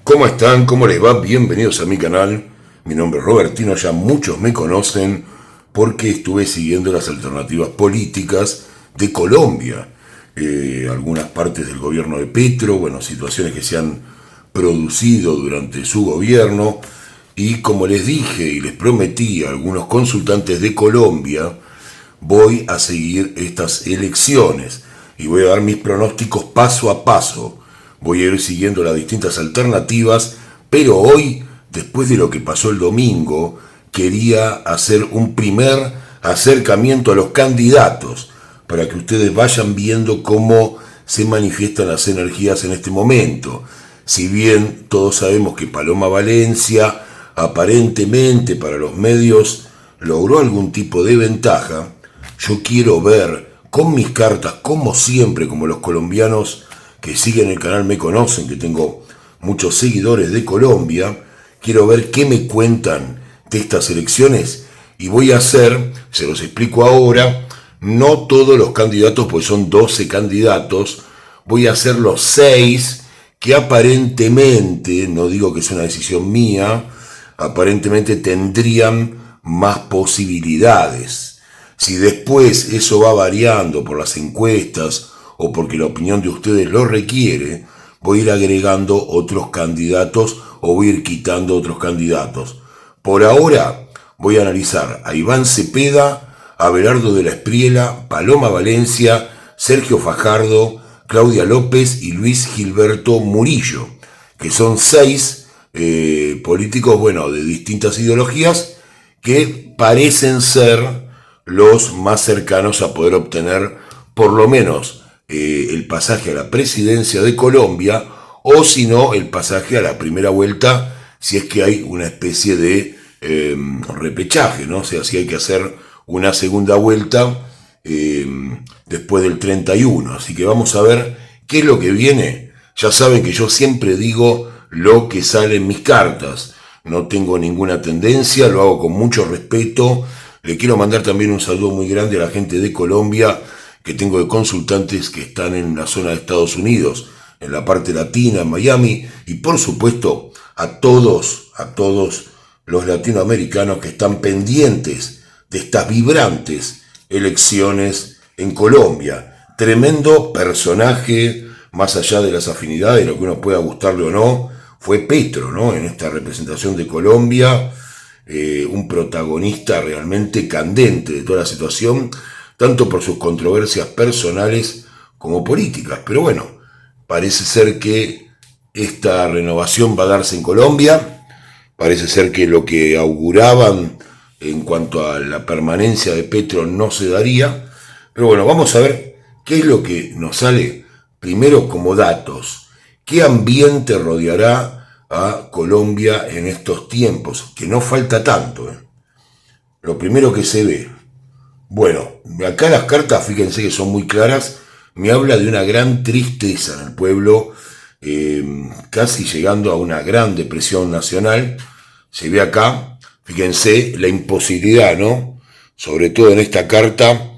¿Cómo están? ¿Cómo les va? Bienvenidos a mi canal. Mi nombre es Robertino, ya muchos me conocen porque estuve siguiendo las alternativas políticas de Colombia. Algunas partes del gobierno de Petro, bueno, situaciones que se han producido durante su gobierno. Y como les dije y les prometí a algunos consultantes de Colombia, voy a seguir estas elecciones y voy a dar mis pronósticos paso a paso. Voy a ir siguiendo las distintas alternativas, pero hoy, después de lo que pasó el domingo, quería hacer un primer acercamiento a los candidatos, para que ustedes vayan viendo cómo se manifiestan las energías en este momento. Si bien todos sabemos que Paloma Valencia, aparentemente para los medios, logró algún tipo de ventaja, yo quiero ver con mis cartas, como siempre, como los colombianos que siguen el canal me conocen, que tengo muchos seguidores de Colombia, quiero ver qué me cuentan de estas elecciones y voy a hacer, se los explico ahora, no todos los candidatos, pues son 12 candidatos, voy a hacer los 6 que aparentemente, no digo que es una decisión mía, aparentemente tendrían más posibilidades. Si después eso va variando por las encuestas o porque la opinión de ustedes lo requiere, voy a ir agregando otros candidatos o voy a ir quitando otros candidatos. Por ahora voy a analizar a Iván Cepeda, a Abelardo de la Espriella, Paloma Valencia, Sergio Fajardo, Claudia López y Luis Gilberto Murillo, que son 6 políticos, bueno, de distintas ideologías que parecen ser los más cercanos a poder obtener por lo menos el pasaje a la presidencia de Colombia, o si no, el pasaje a la primera vuelta, si es que hay una especie de repechaje, ¿no? O sea, si hay que hacer una segunda vuelta después del 31. Así que vamos a ver qué es lo que viene. Ya saben que yo siempre digo lo que sale en mis cartas. No tengo ninguna tendencia, lo hago con mucho respeto. Le quiero mandar también un saludo muy grande a la gente de Colombia, que tengo de consultantes que están en la zona de Estados Unidos, en la parte latina, en Miami, y por supuesto a todos los latinoamericanos que están pendientes de estas vibrantes elecciones en Colombia. Tremendo personaje, más allá de las afinidades, lo que uno pueda gustarle o no, fue Petro, ¿no? En esta representación de Colombia, un protagonista realmente candente de toda la situación, tanto por sus controversias personales como políticas. Pero bueno, parece ser que esta renovación va a darse en Colombia, parece ser que lo que auguraban en cuanto a la permanencia de Petro no se daría, pero bueno, vamos a ver qué es lo que nos sale primero como datos. ¿Qué ambiente rodeará a Colombia en estos tiempos? Que no falta tanto. Lo primero que se ve, bueno, acá las cartas, fíjense que son muy claras, me habla de una gran tristeza en el pueblo, casi llegando a una gran depresión nacional. Se ve acá, fíjense, la imposibilidad, ¿no? Sobre todo en esta carta,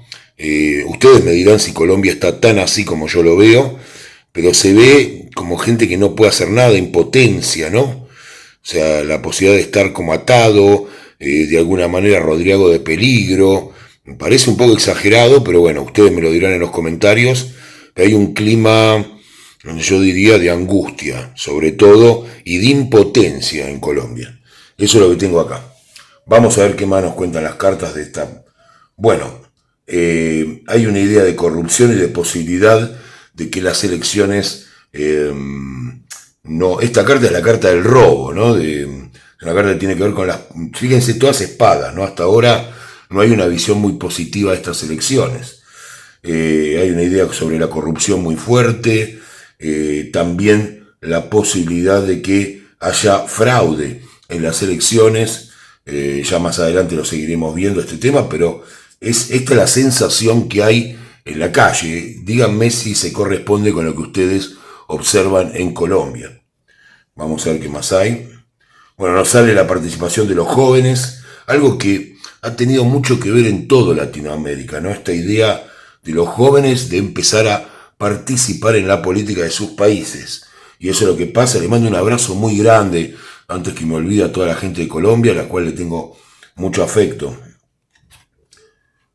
ustedes me dirán si Colombia está tan así como yo lo veo, pero se ve como gente que no puede hacer nada, impotencia, ¿no? O sea, la posibilidad de estar como atado, de alguna manera rodeado de peligro. Me parece un poco exagerado, pero bueno, ustedes me lo dirán en los comentarios. Hay un clima, yo diría, de angustia, sobre todo, y de impotencia en Colombia. Eso es lo que tengo acá. Vamos a ver qué más nos cuentan las cartas de esta. Bueno, hay una idea de corrupción y de posibilidad de que las elecciones no. Esta carta es la carta del robo, ¿no? Una carta que tiene que ver con las. Fíjense, todas espadas, ¿no? Hasta ahora no hay una visión muy positiva de estas elecciones. Hay una idea sobre la corrupción muy fuerte, también la posibilidad de que haya fraude en las elecciones. Ya más adelante lo seguiremos viendo este tema, pero esta es la sensación que hay en la calle. Díganme si se corresponde con lo que ustedes observan en Colombia. Vamos a ver qué más hay. Bueno, nos sale la participación de los jóvenes, algo que ha tenido mucho que ver en toda Latinoamérica, ¿no? Esta idea de los jóvenes de empezar a participar en la política de sus países. Y eso es lo que pasa. Le mando un abrazo muy grande, antes que me olvide, a toda la gente de Colombia, a la cual le tengo mucho afecto.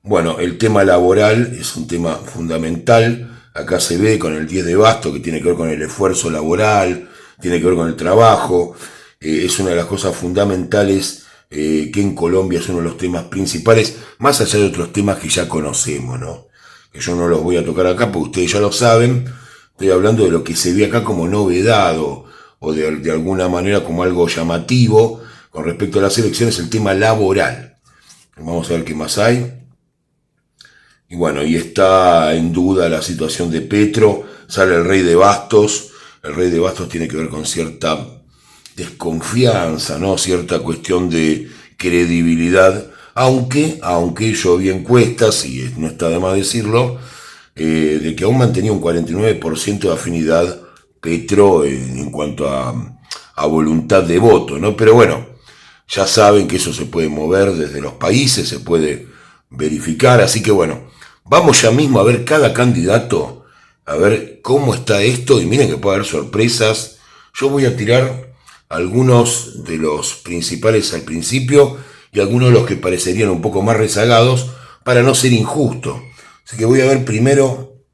Bueno, el tema laboral es un tema fundamental. Acá se ve con el 10 de basto, que tiene que ver con el esfuerzo laboral, tiene que ver con el trabajo. Es una de las cosas fundamentales que en Colombia es uno de los temas principales, más allá de otros temas que ya conocemos, ¿no? Que yo no los voy a tocar acá porque ustedes ya lo saben. Estoy hablando de lo que se ve acá como novedad o de alguna manera como algo llamativo con respecto a las elecciones, el tema laboral. Vamos a ver qué más hay. Y bueno, y está en duda la situación de Petro, sale el rey de bastos. El rey de bastos tiene que ver con cierta desconfianza, ¿no? Cierta cuestión de credibilidad, aunque yo vi encuestas, y no está de más decirlo, de que aún mantenía un 49% de afinidad Petro en cuanto a voluntad de voto, ¿no? Pero bueno, ya saben que eso se puede mover desde los países, se puede verificar, así que bueno, vamos ya mismo a ver cada candidato, a ver cómo está esto, y miren que puede haber sorpresas. Yo voy a tirar algunos de los principales al principio y algunos de los que parecerían un poco más rezagados para no ser injusto. Así que voy a ver primero,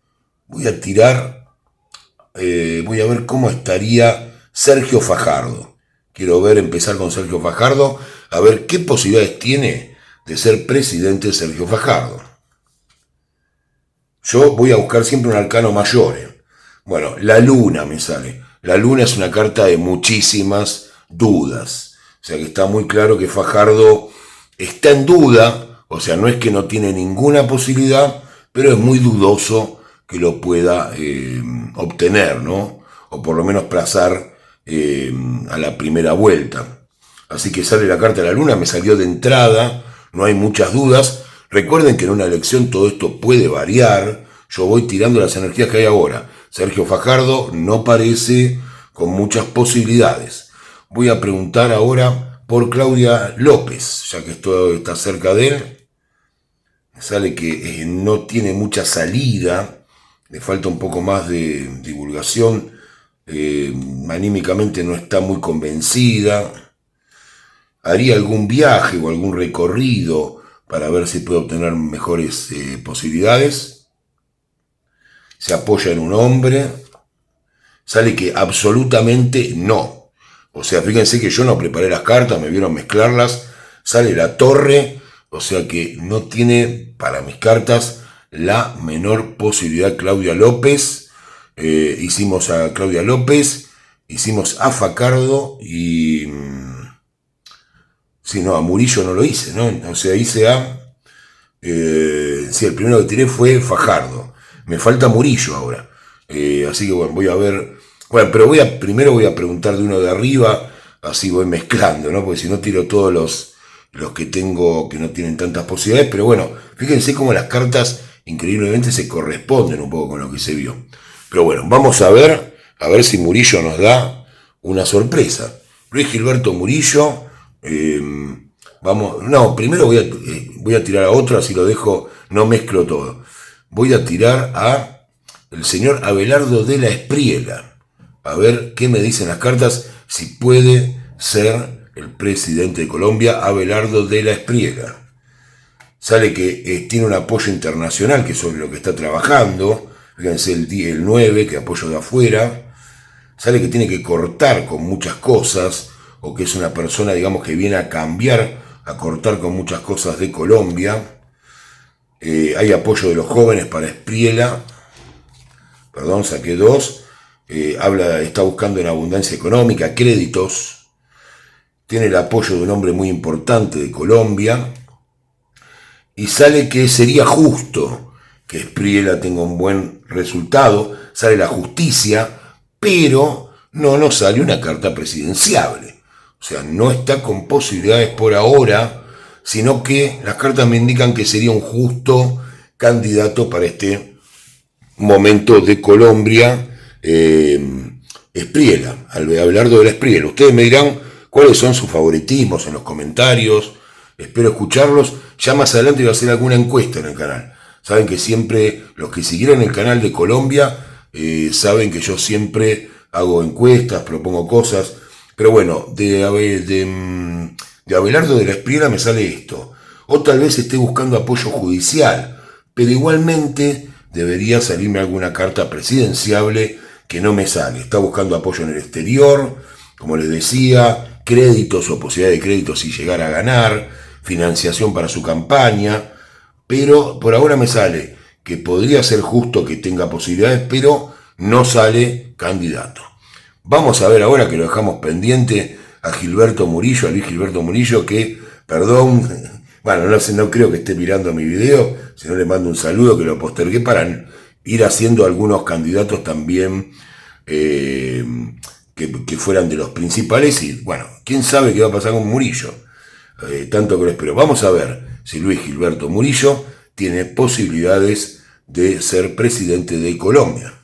voy a tirar, voy a ver cómo estaría Sergio Fajardo. Quiero ver, empezar con Sergio Fajardo, a ver qué posibilidades tiene de ser presidente Sergio Fajardo. Yo voy a buscar siempre un arcano mayor. Bueno, la luna me sale. La luna es una carta de muchísimas dudas. O sea que está muy claro que Fajardo está en duda. O sea, no es que no tiene ninguna posibilidad, pero es muy dudoso que lo pueda obtener, ¿no? O por lo menos plazar a la primera vuelta. Así que sale la carta de la luna, me salió de entrada, no hay muchas dudas. Recuerden que en una elección todo esto puede variar. Yo voy tirando las energías que hay ahora. Sergio Fajardo no parece con muchas posibilidades. Voy a preguntar ahora por Claudia López, ya que esto está cerca de él. Sale que no tiene mucha salida, le falta un poco más de divulgación, anímicamente no está muy convencida. Haría algún viaje o algún recorrido para ver si puede obtener mejores posibilidades. Se apoya en un hombre. Sale que absolutamente no. O sea, fíjense que yo no preparé las cartas, me vieron mezclarlas. Sale la torre, o sea que no tiene para mis cartas la menor posibilidad Claudia López. Hicimos a Claudia López, hicimos a Fajardo y... Sí, no, a Murillo no lo hice, ¿no? O sea, hice a... sí, el primero que tiré fue Fajardo. Me falta Murillo ahora. Así que bueno, voy a ver... Bueno, pero primero voy a preguntar de uno de arriba, así voy mezclando, ¿no? Porque si no tiro todos los que tengo que no tienen tantas posibilidades. Pero bueno, fíjense cómo las cartas increíblemente se corresponden un poco con lo que se vio. Pero bueno, vamos a ver si Murillo nos da una sorpresa. Luis Gilberto Murillo... vamos, no, primero voy a tirar a otro, así lo dejo, no mezclo todo. Voy a tirar a el señor Abelardo de la Espriella, a ver qué me dicen las cartas, si puede ser el presidente de Colombia, Abelardo de la Espriella. Sale que tiene un apoyo internacional, que es sobre lo que está trabajando. Fíjense el 9, que apoyo de afuera. Sale que tiene que cortar con muchas cosas, o que es una persona, digamos, que viene a cambiar, a cortar con muchas cosas de Colombia. Hay apoyo de los jóvenes para Espriella. Perdón, saqué 2. Está buscando en abundancia económica, créditos. Tiene el apoyo de un hombre muy importante de Colombia. Y sale que sería justo que Espriella tenga un buen resultado. Sale la justicia, pero no nos sale una carta presidenciable. O sea, no está con posibilidades por ahora, sino que las cartas me indican que sería un justo candidato para este momento de Colombia, Espriella, Abelardo de la Espriella. Ustedes me dirán cuáles son sus favoritismos en los comentarios, espero escucharlos. Ya más adelante voy a hacer alguna encuesta en el canal. Saben que siempre, los que siguieron el canal de Colombia, saben que yo siempre hago encuestas, propongo cosas, pero bueno, de Abelardo de la Espriella me sale esto. O tal vez esté buscando apoyo judicial, pero igualmente debería salirme alguna carta presidenciable que no me sale. Está buscando apoyo en el exterior, como les decía, créditos o posibilidad de créditos si llegara a ganar, financiación para su campaña, pero por ahora me sale que podría ser justo que tenga posibilidades, pero no sale candidato. Vamos a ver ahora que lo dejamos pendiente a Gilberto Murillo, a Luis Gilberto Murillo, que, perdón, bueno, no creo que esté mirando mi video, si no le mando un saludo, que lo postergué para ir haciendo algunos candidatos también que fueran de los principales, y bueno, quién sabe qué va a pasar con Murillo, tanto que lo espero. Vamos a ver si Luis Gilberto Murillo tiene posibilidades de ser presidente de Colombia.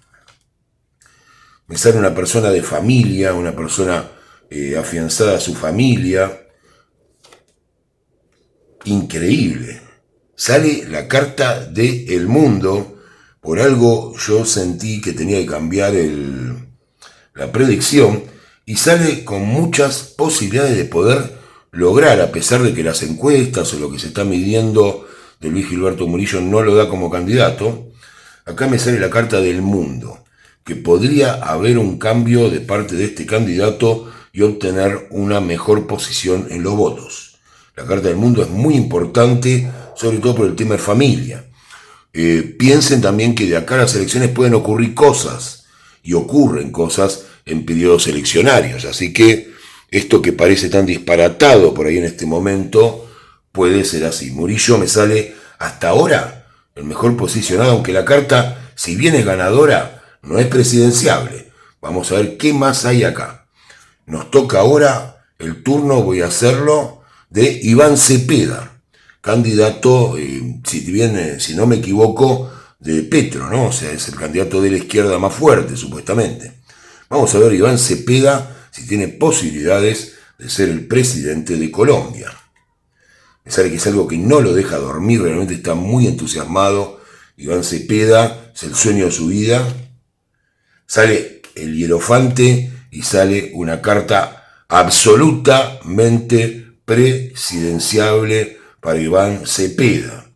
Me sale una persona de familia, una persona afianzada a su familia. Increíble. Sale la carta de El Mundo. Por algo yo sentí que tenía que cambiar la predicción. Y sale con muchas posibilidades de poder lograr, a pesar de que las encuestas o lo que se está midiendo de Luis Gilberto Murillo no lo da como candidato. Acá me sale la carta del Mundo, que podría haber un cambio de parte de este candidato y obtener una mejor posición en los votos. La carta del Mundo es muy importante, sobre todo por el tema de familia. Piensen también que de acá a las elecciones pueden ocurrir cosas, y ocurren cosas en periodos eleccionarios, así que esto que parece tan disparatado por ahí en este momento puede ser así. Murillo me sale hasta ahora el mejor posicionado, aunque la carta, si bien es ganadora, no es presidenciable. Vamos a ver qué más hay acá. Nos toca ahora el turno, voy a hacerlo, de Iván Cepeda, candidato, si no me equivoco, de Petro, ¿no? O sea, es el candidato de la izquierda más fuerte, supuestamente. Vamos a ver Iván Cepeda si tiene posibilidades de ser el presidente de Colombia. Me sale que es algo que no lo deja dormir, realmente está muy entusiasmado. Iván Cepeda, es el sueño de su vida. Sale el hierofante y sale una carta absolutamente presidenciable para Iván Cepeda.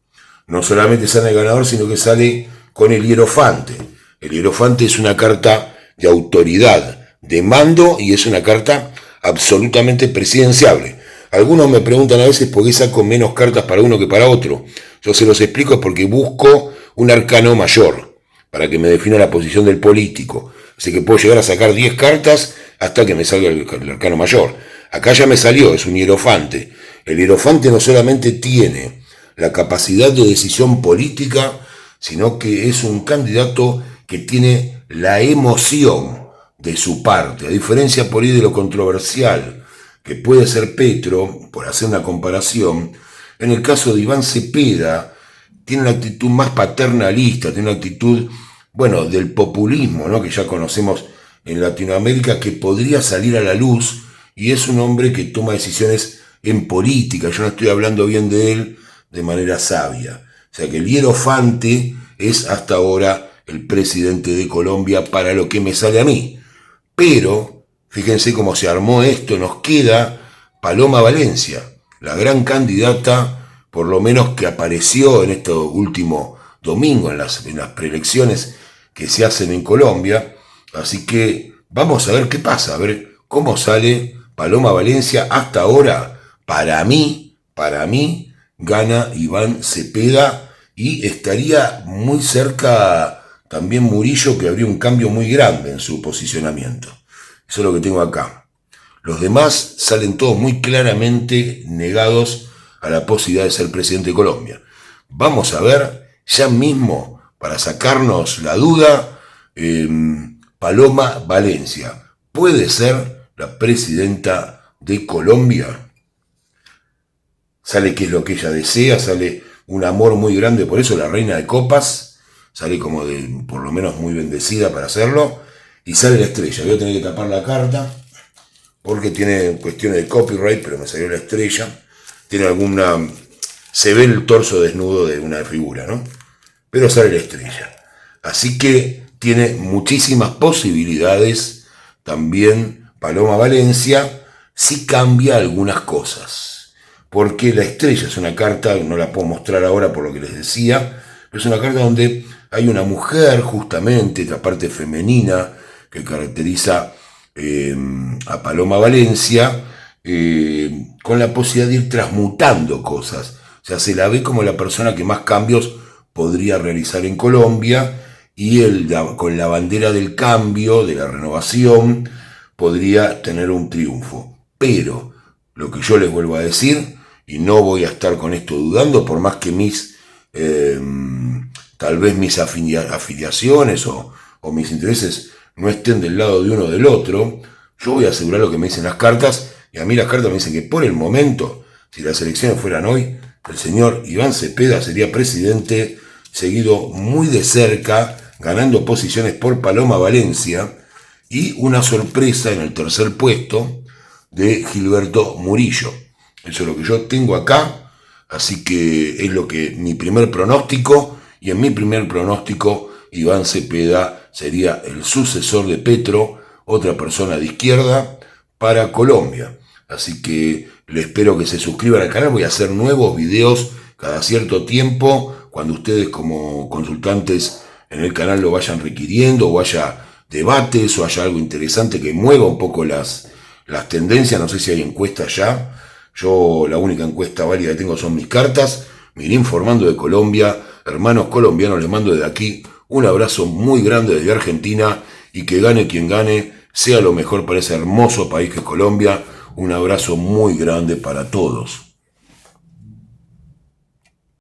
No solamente sale el ganador, sino que sale con el hierofante. El hierofante es una carta de autoridad, de mando, y es una carta absolutamente presidenciable. Algunos me preguntan a veces por qué saco menos cartas para uno que para otro. Yo se los explico, es porque busco un arcano mayor para que me defina la posición del político. Así que puedo llegar a sacar 10 cartas hasta que me salga el arcano mayor. Acá ya me salió, es un hierofante. El hierofante no solamente tiene la capacidad de decisión política, sino que es un candidato que tiene la emoción de su parte, a diferencia por ahí de lo controversial que puede ser Petro, por hacer una comparación. En el caso de Iván Cepeda, tiene una actitud más paternalista, tiene una actitud, bueno, del populismo, ¿no?, que ya conocemos en Latinoamérica, que podría salir a la luz, y es un hombre que toma decisiones en política. Yo no estoy hablando bien de él de manera sabia. O sea que el hierofante es hasta ahora el presidente de Colombia para lo que me sale a mí. Pero, fíjense cómo se armó esto, nos queda Paloma Valencia, la gran candidata, por lo menos que apareció en este último domingo, en las preelecciones que se hacen en Colombia. Así que vamos a ver qué pasa, a ver cómo sale Paloma Valencia. Hasta ahora, para mí, gana Iván Cepeda, y estaría muy cerca también Murillo, que habría un cambio muy grande en su posicionamiento. Eso es lo que tengo acá. Los demás salen todos muy claramente negados a la posibilidad de ser presidente de Colombia. Vamos a ver ya mismo, para sacarnos la duda, Paloma Valencia, ¿puede ser la presidenta de Colombia? Sale que es lo que ella desea, sale un amor muy grande, por eso la reina de copas, sale como de, por lo menos muy bendecida para hacerlo, y sale la estrella. Voy a tener que tapar la carta, porque tiene cuestiones de copyright, pero me salió la estrella. Tiene se ve el torso desnudo de una figura, ¿no? Pero sale la estrella. Así que tiene muchísimas posibilidades también Paloma Valencia, sí cambia algunas cosas. Porque la estrella es una carta, no la puedo mostrar ahora por lo que les decía, pero es una carta donde hay una mujer, justamente, esta parte femenina que caracteriza a Paloma Valencia, con la posibilidad de ir transmutando cosas. O sea, se la ve como la persona que más cambios podría realizar en Colombia y con la bandera del cambio, de la renovación, podría tener un triunfo. Pero, lo que yo les vuelvo a decir, y no voy a estar con esto dudando, por más que tal vez mis afiliaciones o mis intereses no estén del lado de uno o del otro, yo voy a asegurar lo que me dicen las cartas, y a mí las cartas me dicen que por el momento, si las elecciones fueran hoy, el señor Iván Cepeda sería presidente, seguido muy de cerca, ganando posiciones por Paloma Valencia, y una sorpresa en el tercer puesto de Gilberto Murillo. Eso es lo que yo tengo acá, así que es lo que mi primer pronóstico, y en mi primer pronóstico Iván Cepeda sería el sucesor de Petro, otra persona de izquierda, para Colombia. Así que les espero que se suscriban al canal, voy a hacer nuevos videos cada cierto tiempo, cuando ustedes como consultantes en el canal lo vayan requiriendo, o haya debates, o haya algo interesante que mueva un poco las tendencias. No sé si hay encuestas ya. Yo la única encuesta válida que tengo son mis cartas. Me iré informando de Colombia. Hermanos colombianos, les mando desde aquí un abrazo muy grande desde Argentina, y que gane quien gane, sea lo mejor para ese hermoso país que es Colombia. Un abrazo muy grande para todos.